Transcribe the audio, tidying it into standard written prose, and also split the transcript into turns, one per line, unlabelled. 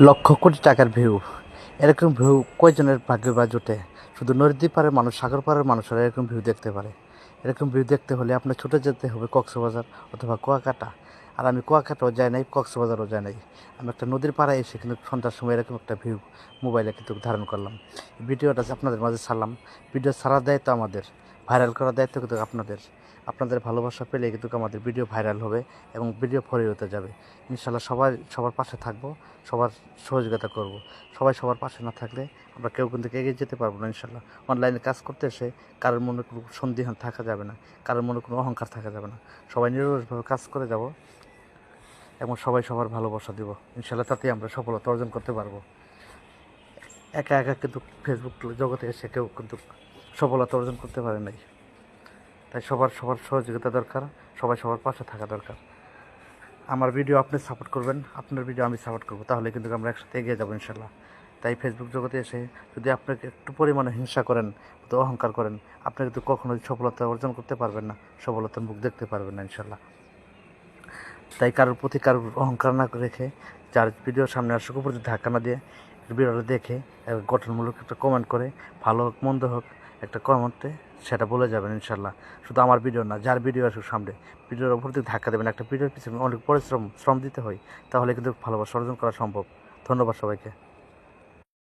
লক্ষ কোটি টাকার ভিউ, এরকম ভিউ কয়জনের ভাগ্যে বা জোটে? শুধু নদী পাড়ের মানুষ, সাগর পাড়ের মানুষরা এরকম ভিউ দেখতে পারে। এরকম ভিউ দেখতে হলে আপনার ছুটে যেতে হবে কক্সবাজার অথবা কুয়াকাটা। আর আমি কুয়াকাটাও যাই নাই, কক্সবাজারও যাই নাই। আমি একটা নদীর পাড়ায় এসে কিন্তু সন্ধ্যার সময় এরকম একটা ভিউ মোবাইলে কিন্তু ধারণ করলাম। ভিডিওটা আপনাদের মাঝে ছাড়লাম। ভিডিও ছাড়ার দায়িত্ব আমাদের, ভাইরাল করার দায়িত্ব কিন্তু আপনাদের। আপনাদের ভালোবাসা পেলে কিন্তু আমাদের ভিডিও ভাইরাল হবে এবং ভিডিও ফরিয়ে হতে যাবে। ইনশাল্লাহ সবাই সবার পাশে থাকবো, সবার সহযোগিতা করব। সবাই সবার পাশে না থাকলে আমরা কেউ কিন্তু এগিয়ে যেতে পারবো না ইনশাল্লাহ। অনলাইনে কাজ করতে এসে কারোর মনে কোনো সন্দিহান থাকা যাবে না, কারোর মনে কোনো অহংকার থাকা যাবে না। সবাই নিরলসভাবে কাজ করে যাব এবং সবাই সবার ভালোবাসা দিব ইনশাল্লাহ। তাতেই আমরা সফলতা অর্জন করতে পারবো। একা একা কিন্তু ফেসবুক জগতে এসে কেউ কিন্তু সফলতা অর্জন করতে পারে নাই। তাই সবার সবার সহযোগিতা দরকার, সবাই সবার পাশে থাকা দরকার। আমার ভিডিও আপনি সাপোর্ট করবেন, আপনার ভিডিও আমি সাপোর্ট করবো, তাহলে কিন্তু আমরা একসাথে এগিয়ে যাবো ইনশাল্লাহ। তাই ফেসবুক জগতে এসে যদি আপনাকে একটু পরিমাণে হিংসা করেন, তো অহংকার করেন, আপনি কিন্তু কখনোই সফলতা অর্জন করতে পারবেন না, সফলতার মুখ দেখতে পারবেন না ইনশাল্লাহ। তাই কারোর প্রতি কারোর অহংকার না রেখে, যার ভিডিওর সামনে আসুক উপর ধাক্কা না দিয়ে ভিডিওটা দেখে গঠনমূলক একটা কমেন্ট করে, ভালো হোক মন্দ হোক একটা কমেন্টে সেটা বলে যাবেন ইনশাল্লাহ। শুধু আমার ভিডিও না, যার ভিডিও আসুক সামনে, ভিডিওর উপর দিয়ে ধাক্কা দেবেন। একটা ভিডিওর পিছনে অনেক শ্রম দিতে হয়, তাহলে কিন্তু ভালোবাসা অর্জন করা সম্ভব। ধন্যবাদ সবাইকে।